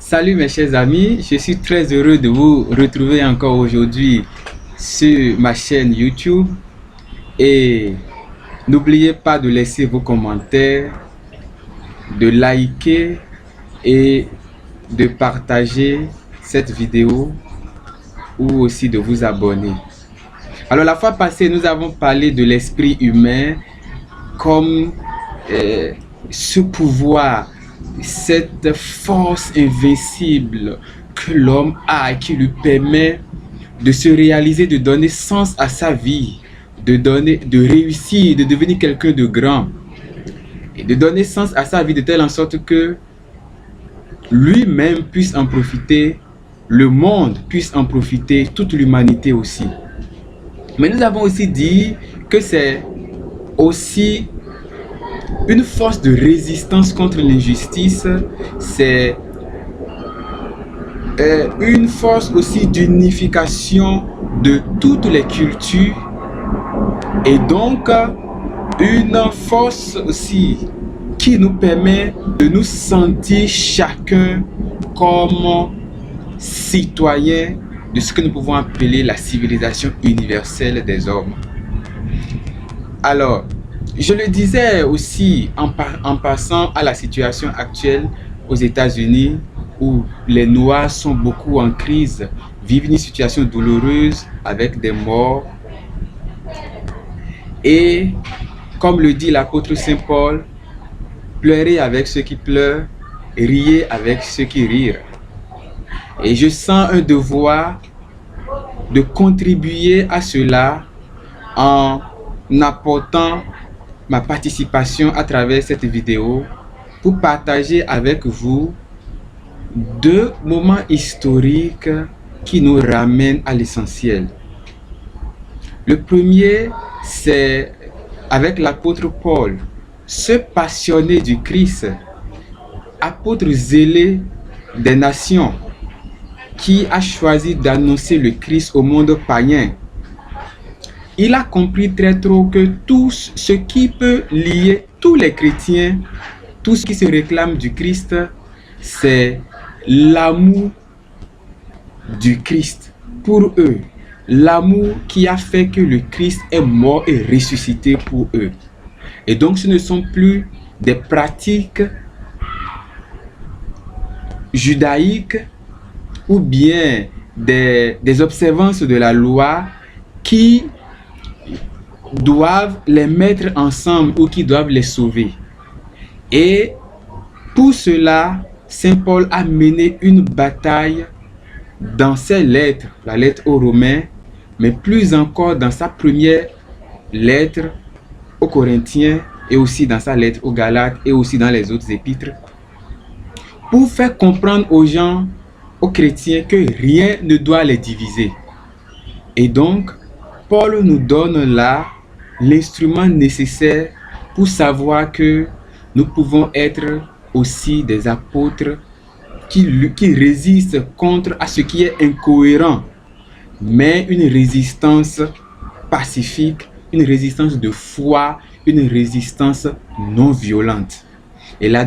Salut mes chers amis, je suis très heureux de vous retrouver encore aujourd'hui sur ma chaîne YouTube et n'oubliez pas de laisser vos commentaires, de liker et de partager cette vidéo ou aussi de vous abonner. Alors la fois passée, nous avons parlé de l'esprit humain comme ce pouvoir, cette force invincible que l'homme a et qui lui permet de se réaliser, de donner sens à sa vie, de réussir, de devenir quelqu'un de grand et de donner sens à sa vie de telle en sorte que lui-même puisse en profiter, le monde puisse en profiter, toute l'humanité aussi. Mais nous avons aussi dit que c'est aussi une force de résistance contre l'injustice, c'est une force aussi d'unification de toutes les cultures et donc une force aussi qui nous permet de nous sentir chacun comme citoyen de ce que nous pouvons appeler la civilisation universelle des hommes. Alors, je le disais aussi en passant à la situation actuelle aux États-Unis où les Noirs sont beaucoup en crise, vivent une situation douloureuse avec des morts. Et comme le dit l'apôtre Saint Paul, pleurez avec ceux qui pleurent, riez avec ceux qui rirent. Et je sens un devoir de contribuer à cela en apportant ma participation à travers cette vidéo pour partager avec vous deux moments historiques qui nous ramènent à l'essentiel. Le premier, c'est avec l'apôtre Paul, ce passionné du Christ, apôtre zélé des nations, qui a choisi d'annoncer le Christ au monde païen. Il a compris très tôt que tout ce qui peut lier tous les chrétiens, tout ce qui se réclame du Christ, c'est l'amour du Christ pour eux. L'amour qui a fait que le Christ est mort et ressuscité pour eux. Et donc ce ne sont plus des pratiques judaïques ou bien des observances de la loi qui doivent les mettre ensemble ou qui doivent les sauver. Et pour cela, Saint Paul a mené une bataille dans ses lettres, la lettre aux Romains, mais plus encore dans sa première lettre aux Corinthiens et aussi dans sa lettre aux Galates et aussi dans les autres épîtres, pour faire comprendre aux gens, aux chrétiens, que rien ne doit les diviser. Et donc, Paul nous donne là l'instrument nécessaire pour savoir que nous pouvons être aussi des apôtres qui résistent contre à ce qui est incohérent, mais une résistance pacifique, une résistance de foi, une résistance non violente. Et le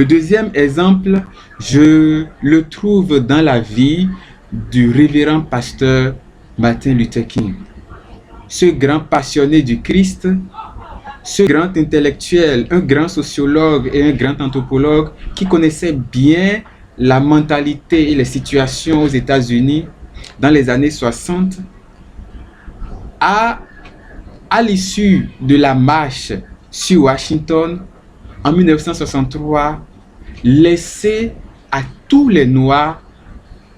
deuxième exemple, je le trouve dans la vie du révérend pasteur Martin Luther King. Ce grand passionné du Christ, ce grand intellectuel, un grand sociologue et un grand anthropologue qui connaissait bien la mentalité et les situations aux États-Unis dans les années 60, à l'issue de la marche sur Washington en 1963, laissé à tous les Noirs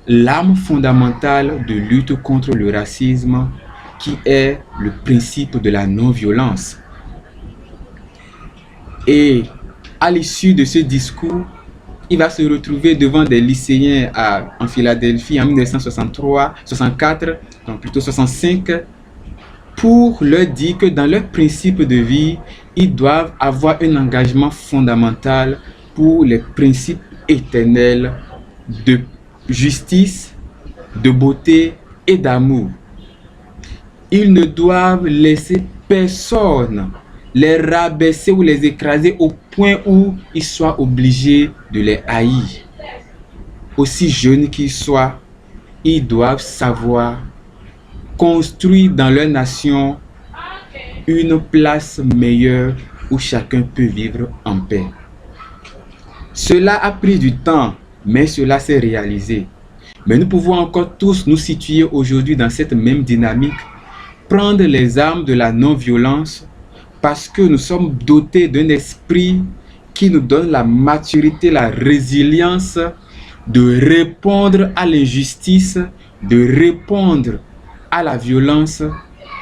l'arme fondamentale de lutte contre le racisme qui est le principe de la non-violence. Et à l'issue de ce discours, il va se retrouver devant des lycéens en Philadelphie en 1964, donc plutôt 65, pour leur dire que dans leur principe de vie, ils doivent avoir un engagement fondamental pour les principes éternels de justice, de beauté et d'amour. Ils ne doivent laisser personne les rabaisser ou les écraser au point où ils soient obligés de les haïr. Aussi jeunes qu'ils soient, ils doivent savoir construire dans leur nation une place meilleure où chacun peut vivre en paix. Cela a pris du temps, mais cela s'est réalisé. Mais nous pouvons encore tous nous situer aujourd'hui dans cette même dynamique, prendre les armes de la non-violence parce que nous sommes dotés d'un esprit qui nous donne la maturité, la résilience de répondre à l'injustice, de répondre à la violence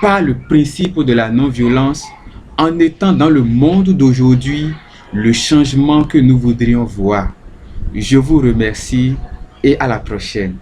par le principe de la non-violence, en étant dans le monde d'aujourd'hui le changement que nous voudrions voir. Je vous remercie et à la prochaine.